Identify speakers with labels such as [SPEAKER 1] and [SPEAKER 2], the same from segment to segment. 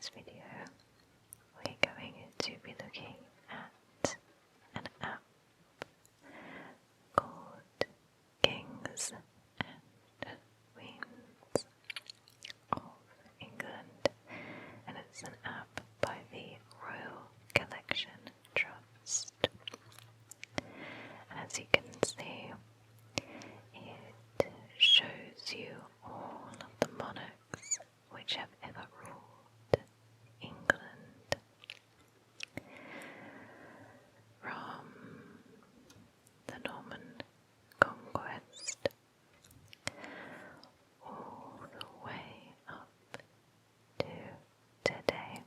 [SPEAKER 1] this video, we're going to be looking at an app called Kings and Queens of England, and it's an app by the Royal Collection Trust. And as you can see, it shows you all of the monarchs which have ever ruled England, from the Norman Conquest all the way up to today.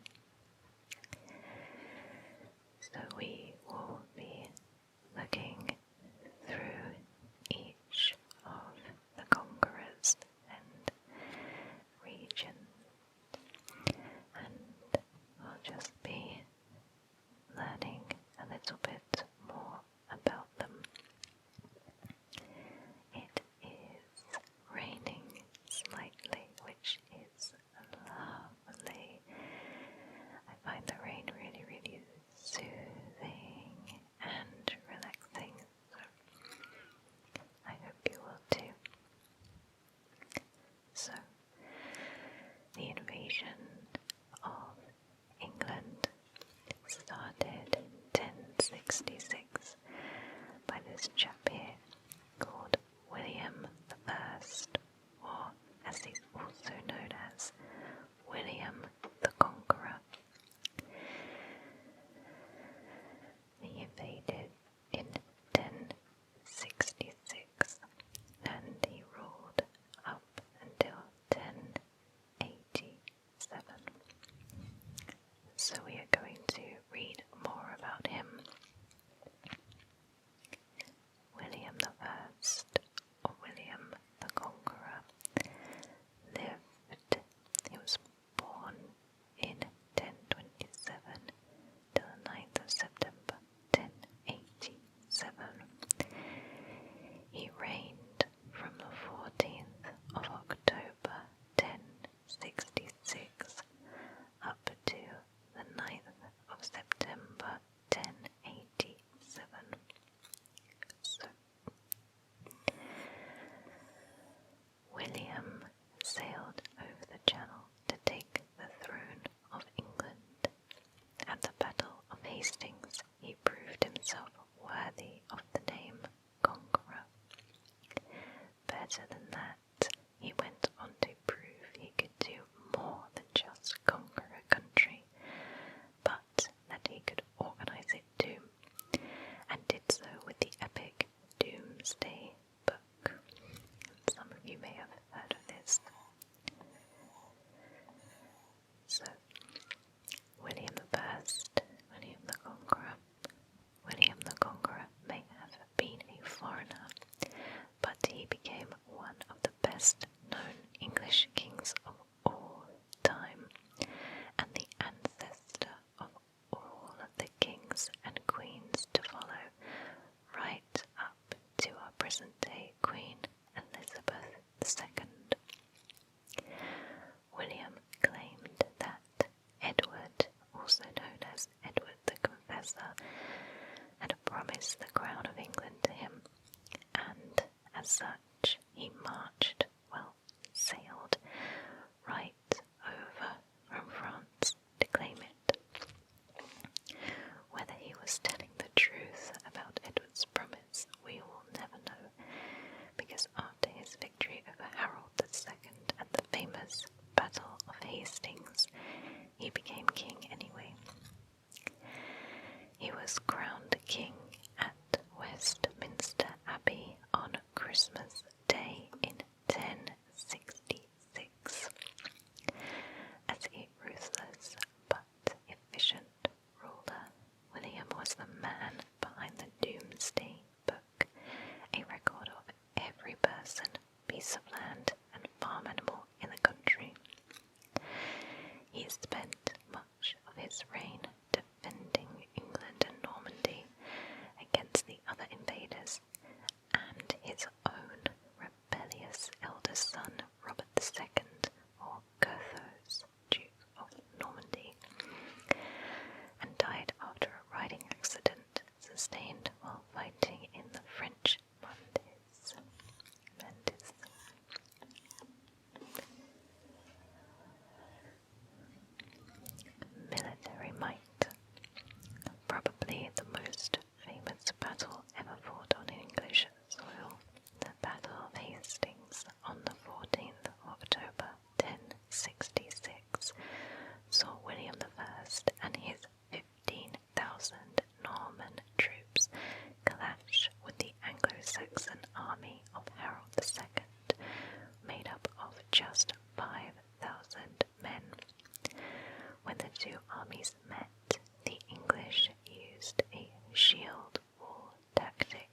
[SPEAKER 1] two armies met, the English used a shield wall tactic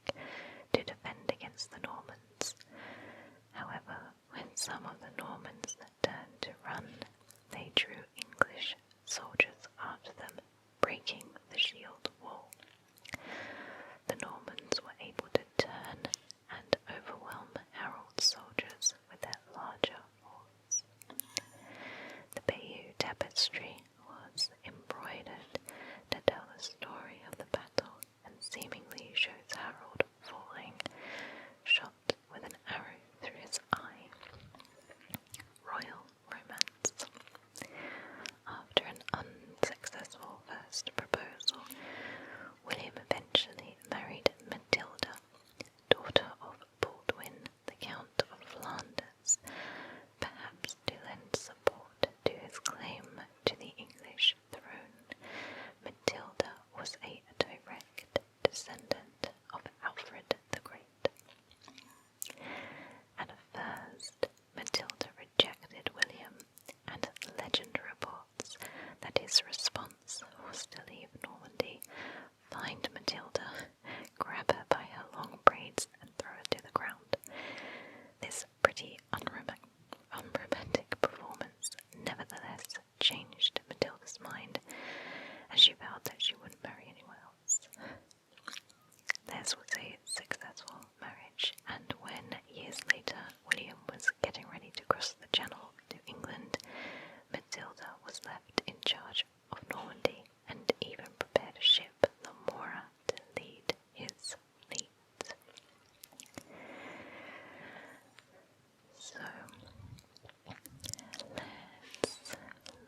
[SPEAKER 1] to defend against the Normans. However, when some of the Normans turned to run, they drew English soldiers after them, breaking the shield wall. The Normans were able to turn and overwhelm Harold's soldiers with their larger force. The Bayeux Tapestry was embroidered to tell the story of the battle and seemingly shows Harold falling, shot with an arrow through his eye. Royal romance. After an unsuccessful first proposal, William eventually married Matilda, daughter of Baldwin, the Count of Flanders, perhaps to lend support to his claim to the English throne. Matilda was a direct descendant of Alfred the Great. At first, Matilda rejected William, and legend reports that his response was to leave Normandy, find Matilda, grab her by her long braids and throw her to the ground. This pretty unromantic performance nevertheless changed Matilda's mind, as she vowed that she wouldn't marry anyone else. Theirs was a successful marriage, and when, years later, William was getting ready to cross the Channel to England, Matilda was left in charge of Normandy and even prepared a ship, the Mora, to lead his fleet. So, let's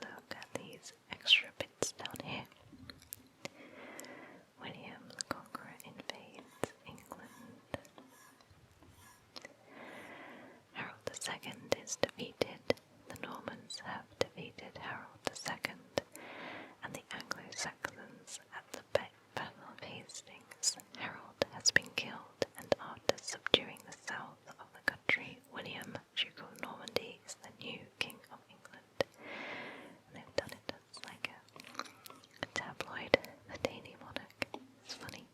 [SPEAKER 1] look at these extra bits down here. William the Conqueror invades England. Harold II is defeated. The Normans have defeated Harold II, and the Anglo-Saxons at the Battle of Hastings. Harold has been killed, and after subduing the south of the country, William, Duke of Normandy, is the new King of England. And they've done it as like a tabloid, the Daily Monarch. It's funny.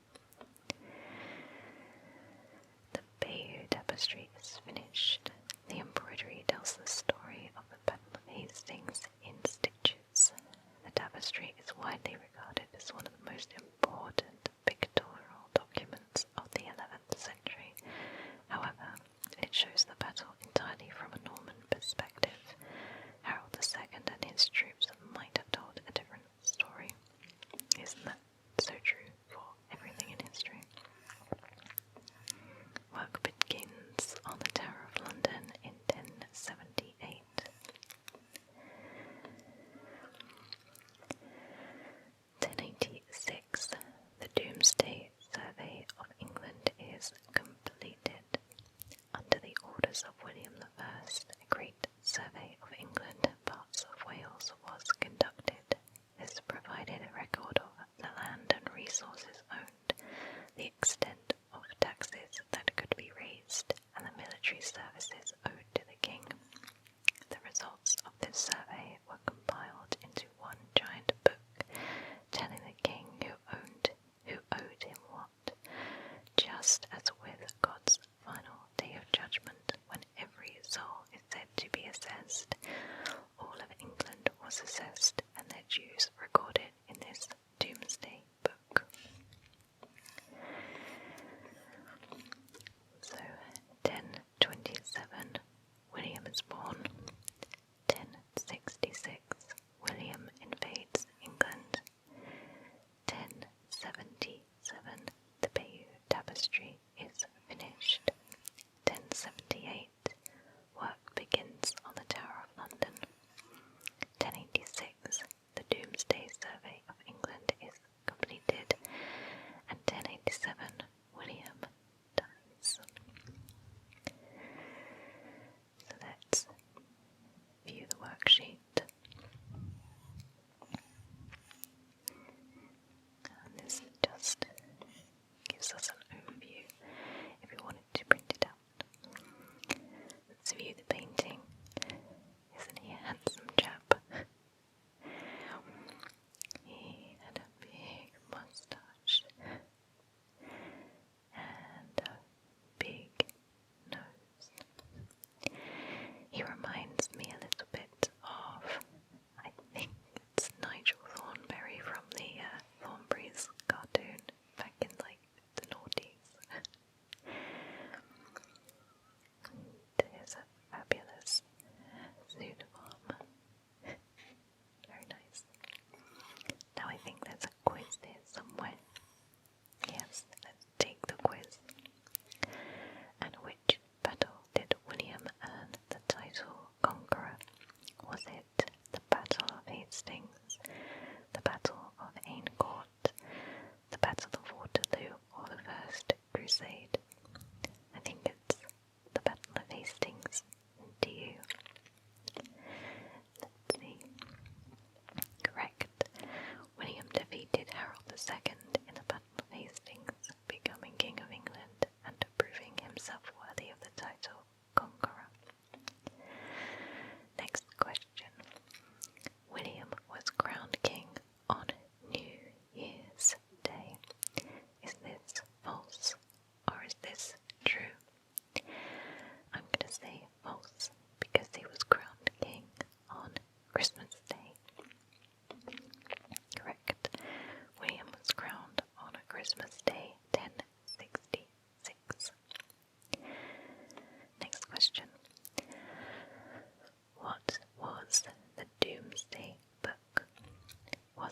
[SPEAKER 1] The Bayeux Tapestry is finished. The embroidery tells the story of the Battle of Hastings in stitches. The tapestry is widely regarded as one of the most important pictorial documents of the 11th century. However, it shows the battle entirely from a Norman perspective. Harold II and his troops might have told a different story. Isn't that so true for everything in history? Work begins on the Tower of London in 1078. 1086,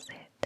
[SPEAKER 1] does it